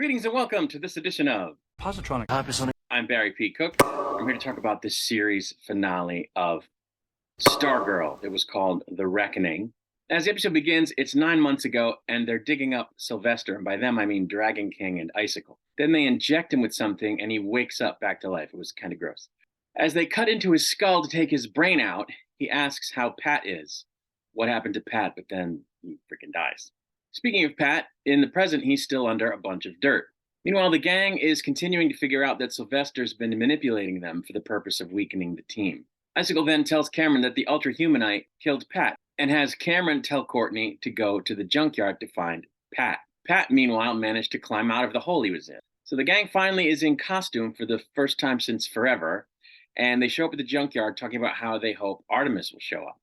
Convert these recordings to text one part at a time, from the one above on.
Greetings and welcome to this edition of Positronic. I'm Barry P. Cook. I'm here to talk about this series finale of Stargirl. It was called The Reckoning. As the episode begins, it's 9 months ago, and they're digging up Sylvester, and by them I mean Dragon King and Icicle. Then they inject him with something, and he wakes up back to life. It was kind of gross. As they cut into his skull to take his brain out, he asks how Pat is. What happened to Pat, but then he freaking dies. Speaking of Pat, in the present, he's still under a bunch of dirt. Meanwhile, the gang is continuing to figure out that Sylvester's been manipulating them for the purpose of weakening the team. Icicle then tells Cameron that the Ultra-Humanite killed Pat and has Cameron tell Courtney to go to the junkyard to find Pat. Pat, meanwhile, managed to climb out of the hole he was in. So the gang finally is in costume for the first time since forever, and they show up at the junkyard talking about how they hope Artemis will show up.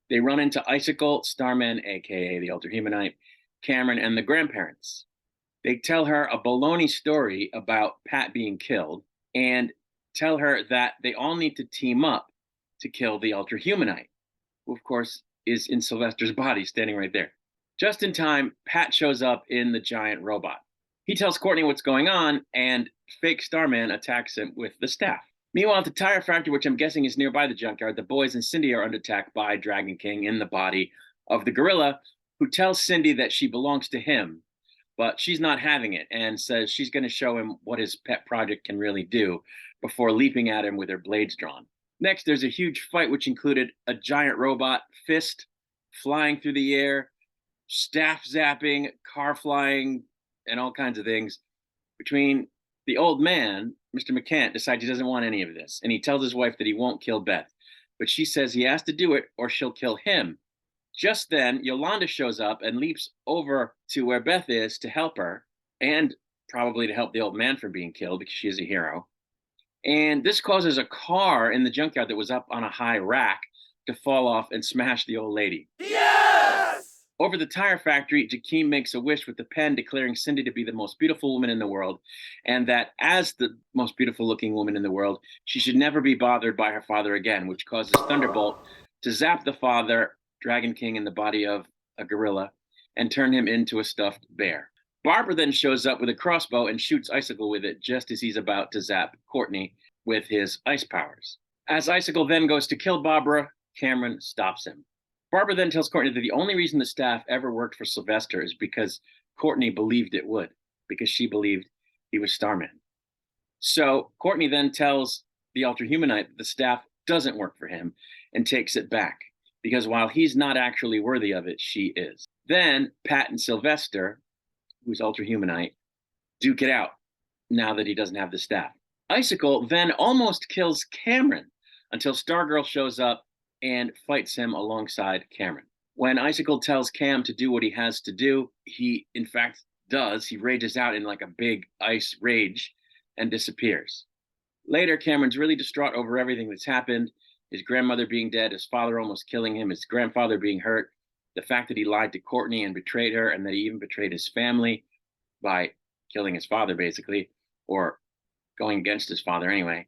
They run into Icicle, Starman, aka the Ultra-Humanite, Cameron, and the grandparents. They tell her a baloney story about Pat being killed and tell her that they all need to team up to kill the Ultra-Humanite, who, of course, is in Sylvester's body standing right there. Just in time, Pat shows up in the giant robot. He tells Courtney what's going on, and fake Starman attacks him with the staff. Meanwhile, at the tire factory, which I'm guessing is nearby the junkyard, the boys and Cindy are under attack by Dragon King in the body of the gorilla, who tells Cindy that she belongs to him, but she's not having it and says she's going to show him what his pet project can really do before leaping at him with her blades drawn. Next, there's a huge fight which included a giant robot fist flying through the air, staff zapping, car flying, and all kinds of things. Between the old man, Mr. McCant, decides he doesn't want any of this, and he tells his wife that he won't kill Beth, but she says he has to do it or she'll kill him. Just then, Yolanda shows up and leaps over to where Beth is to help her, and probably to help the old man from being killed because she is a hero. And this causes a car in the junkyard that was up on a high rack to fall off and smash the old lady. Yes! Over the tire factory, Jakeem makes a wish with the pen declaring Cindy to be the most beautiful woman in the world, and that as the most beautiful looking woman in the world, she should never be bothered by her father again, which causes Thunderbolt to zap the father, Dragon King, in the body of a gorilla and turn him into a stuffed bear. Barbara then shows up with a crossbow and shoots Icicle with it just as he's about to zap Courtney with his ice powers. As Icicle then goes to kill Barbara, Cameron stops him. Barbara then tells Courtney that the only reason the staff ever worked for Sylvester is because Courtney believed it would, because she believed he was Starman. So Courtney then tells the Ultra-Humanite that the staff doesn't work for him and takes it back, because while he's not actually worthy of it, she is. Then Pat and Sylvester, who's Ultra-Humanite, duke it out now that he doesn't have the staff. Icicle then almost kills Cameron until Stargirl shows up and fights him alongside Cameron. When Icicle tells Cam to do what he has to do, he in fact does. He rages out in like a big ice rage and disappears. Later, Cameron's really distraught over everything that's happened. His grandmother being dead, his father almost killing him, his grandfather being hurt, the fact that he lied to Courtney and betrayed her, and that he even betrayed his family by killing his father, basically, or going against his father anyway.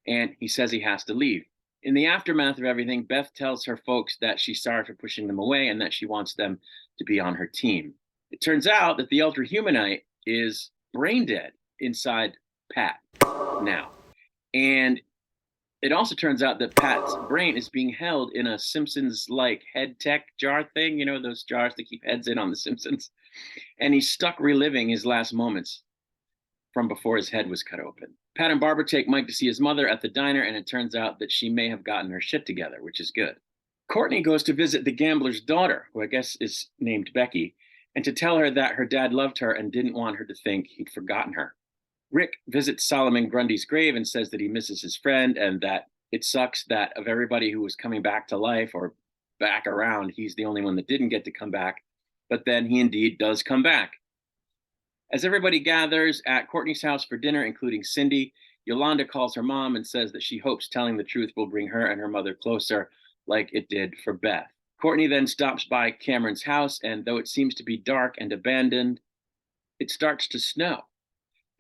And he says he has to leave. In the aftermath of everything, Beth tells her folks that she's sorry for pushing them away and that she wants them to be on her team. It turns out that the Ultra-Humanite is brain dead inside Pat now. And it also turns out that Pat's brain is being held in a Simpsons-like head tech jar thing, you know, those jars that keep heads in on The Simpsons. And he's stuck reliving his last moments from before his head was cut open. Pat and Barbara take Mike to see his mother at the diner, and it turns out that she may have gotten her shit together, which is good. Courtney goes to visit the gambler's daughter, who I guess is named Becky, and to tell her that her dad loved her and didn't want her to think he'd forgotten her. Rick visits Solomon Grundy's grave and says that he misses his friend and that it sucks that of everybody who was coming back to life or back around, he's the only one that didn't get to come back. But then he indeed does come back. As everybody gathers at Courtney's house for dinner, including Cindy, Yolanda calls her mom and says that she hopes telling the truth will bring her and her mother closer, like it did for Beth. Courtney then stops by Cameron's house, and though it seems to be dark and abandoned, it starts to snow.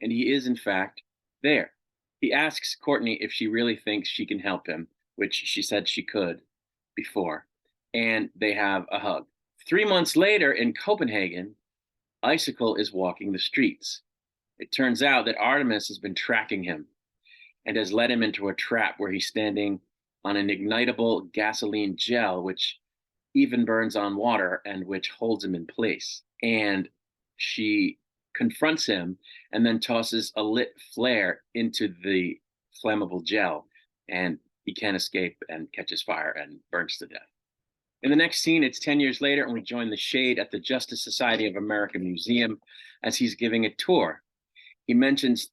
And he is, in fact, there. He asks Courtney if she really thinks she can help him, which she said she could before, and they have a hug. 3 months later in Copenhagen, Icicle is walking the streets. It turns out that Artemis has been tracking him and has led him into a trap where he's standing on an ignitable gasoline gel, which even burns on water and which holds him in place. And she confronts him and then tosses a lit flare into the flammable gel, and he can't escape and catches fire and burns to death. In the next scene, it's 10 years later, and we join the Shade at the Justice Society of America Museum as he's giving a tour. He mentions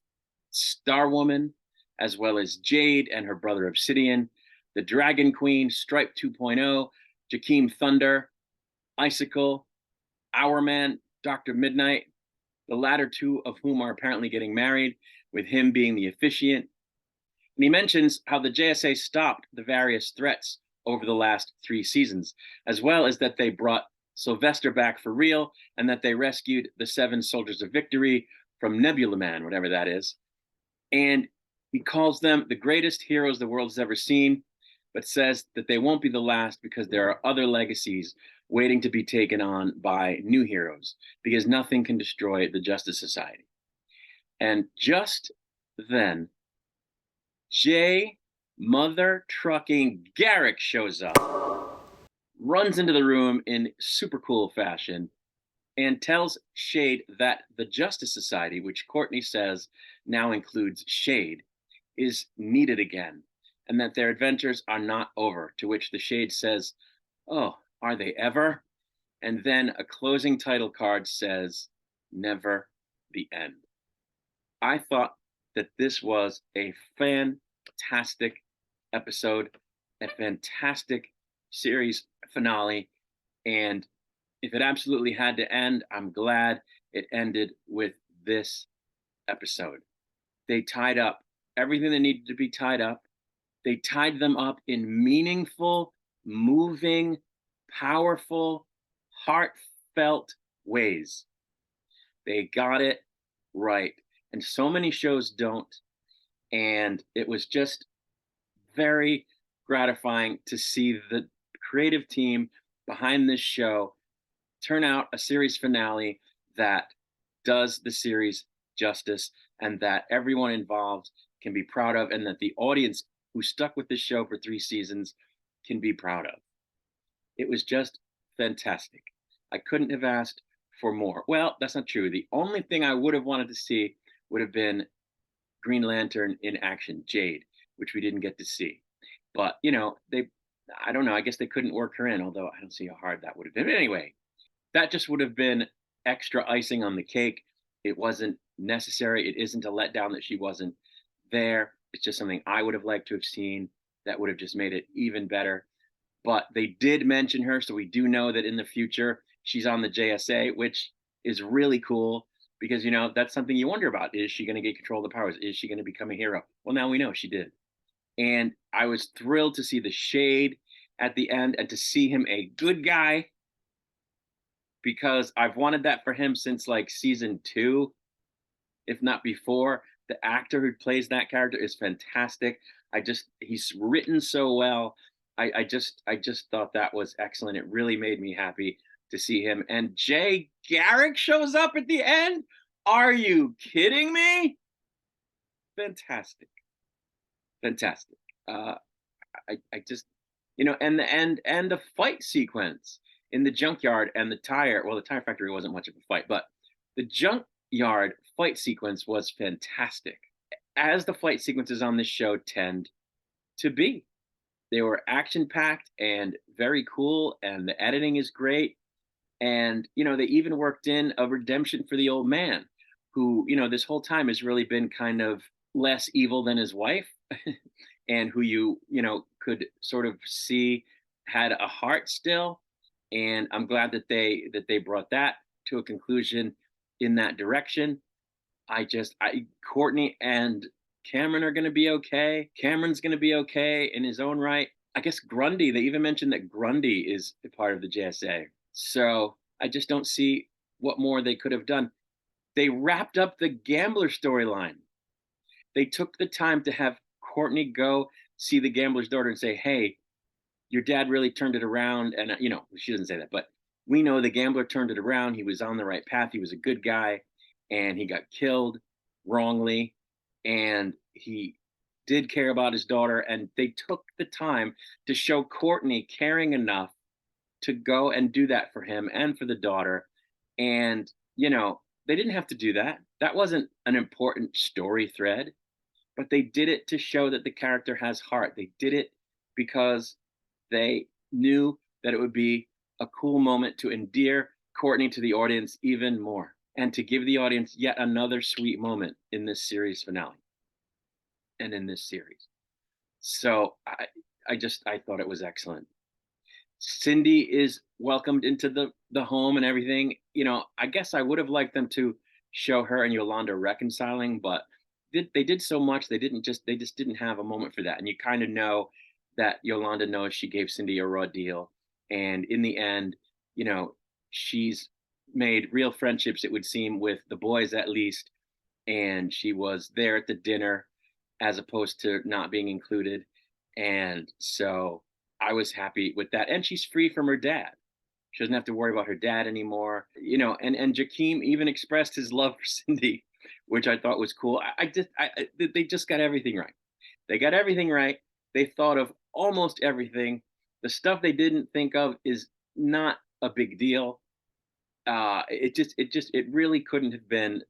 Starwoman, as well as Jade and her brother Obsidian, the Dragon Queen, Stripe 2.0, Jakeem Thunder, Icicle, Hourman, Dr. Midnight, the latter two of whom are apparently getting married, with him being the officiant. And he mentions how the JSA stopped the various threats over the last 3 seasons, as well as that they brought Sylvester back for real and that they rescued the 7 Soldiers of Victory from Nebula Man, whatever that is. And he calls them the greatest heroes the world has ever seen, but says that they won't be the last because there are other legacies waiting to be taken on by new heroes, because nothing can destroy the Justice Society. And just then, J. Mother Trucking Garrick shows up, runs into the room in super cool fashion, and tells Shade that the Justice Society, which Courtney says now includes Shade, is needed again, and that their adventures are not over. To which the Shade says, "Oh, are they ever?" And then a closing title card says, "Never the end." I thought that this was a fantastic episode, a fantastic series finale, and if it absolutely had to end, I'm glad it ended with this episode. They tied up everything that needed to be tied up. They tied them up in meaningful, moving, powerful, heartfelt ways. They got it right. And so many shows don't. And it was just very gratifying to see the creative team behind this show turn out a series finale that does the series justice and that everyone involved can be proud of, and that the audience who stuck with this show for 3 seasons can be proud of. It was just fantastic. I couldn't have asked for more. Well, that's not true. The only thing I would have wanted to see would have been Green Lantern in action, Jade, which we didn't get to see. But, I don't know. I guess they couldn't work her in, although I don't see how hard that would have been. But anyway, that just would have been extra icing on the cake. It wasn't necessary. It isn't a letdown that she wasn't there. It's just something I would have liked to have seen that would have just made it even better. But they did mention her, so we do know that in the future she's on the JSA, which is really cool because, that's something you wonder about. Is she going to get control of the powers? Is she going to become a hero? Well, now we know she did. And I was thrilled to see the Shade at the end and to see him a good guy, because I've wanted that for him since like season 2, if not before. The actor who plays that character is fantastic. He's written so well. I just thought that was excellent. It really made me happy to see him. And Jay Garrick shows up at the end. Are you kidding me? Fantastic. Fantastic. I just, and the fight sequence in the junkyard and the tire factory wasn't much of a fight, but the junkyard fight sequence was fantastic, as the fight sequences on this show tend to be. They were action packed and very cool, and the editing is great. And they even worked in a redemption for the old man, who this whole time has really been kind of less evil than his wife, and who could sort of see had a heart still. And I'm glad that they brought that to a conclusion in that direction. Courtney and Cameron are going to be okay. Cameron's going to be okay in his own right. I guess Grundy, they even mentioned that Grundy is a part of the JSA. So I just don't see what more they could have done. They wrapped up the gambler storyline. They took the time to have Courtney go see the gambler's daughter and say, "Hey, your dad really turned it around." And, she doesn't say that, but we know the gambler turned it around. He was on the right path. He was a good guy, and he got killed. wrongly, and he did care about his daughter, and they took the time to show Courtney caring enough to go and do that for him and for the daughter. And, they didn't have to do that. That wasn't an important story thread, but they did it to show that the character has heart. They did it because they knew that it would be a cool moment to endear Courtney to the audience even more and to give the audience yet another sweet moment in this series finale and in this series. So I thought it was excellent. Cindy is welcomed into the home and everything. I guess I would have liked them to show her and Yolanda reconciling, but they did so much. They just didn't have a moment for that. And you kind of know that Yolanda knows she gave Cindy a raw deal, and in the end, she's made real friendships. It would seem with the boys at least, and she was there at the dinner as opposed to not being included. And so I was happy with that. And she's free from her dad. She doesn't have to worry about her dad anymore. And Jakeem even expressed his love for Cindy, which I thought was cool. They just got everything right. They got everything right. They thought of almost everything. The stuff they didn't think of is not a big deal. It really couldn't have been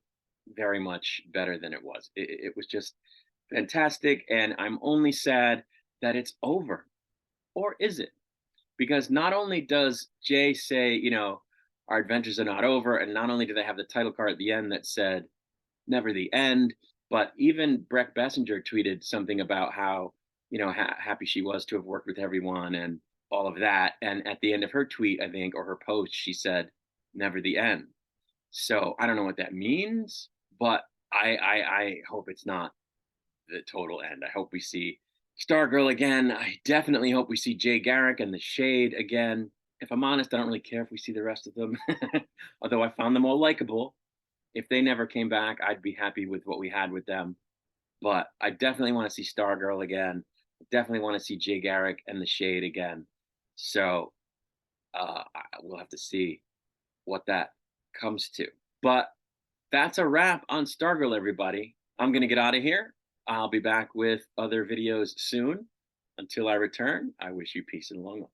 very much better than it was. It was just fantastic, and I'm only sad that it's over. Or is it? Because not only does Jay say, our adventures are not over, and not only do they have the title card at the end that said never the end, but even Breck Bessinger tweeted something about how, happy she was to have worked with everyone and all of that. And at the end of her tweet, I think, or her post, she said, never the end. So I don't know what that means, but I hope it's not the total end. I hope we see Stargirl again. I definitely hope we see Jay Garrick and the Shade again. If I'm honest, I don't really care if we see the rest of them, although I found them all likable. If they never came back, I'd be happy with what we had with them. But I definitely want to see Stargirl again. I definitely want to see Jay Garrick and the Shade again. So we'll have to see what that comes to. But that's a wrap on Stargirl, everybody. I'm going to get out of here. I'll be back with other videos soon. Until I return, I wish you peace and long life.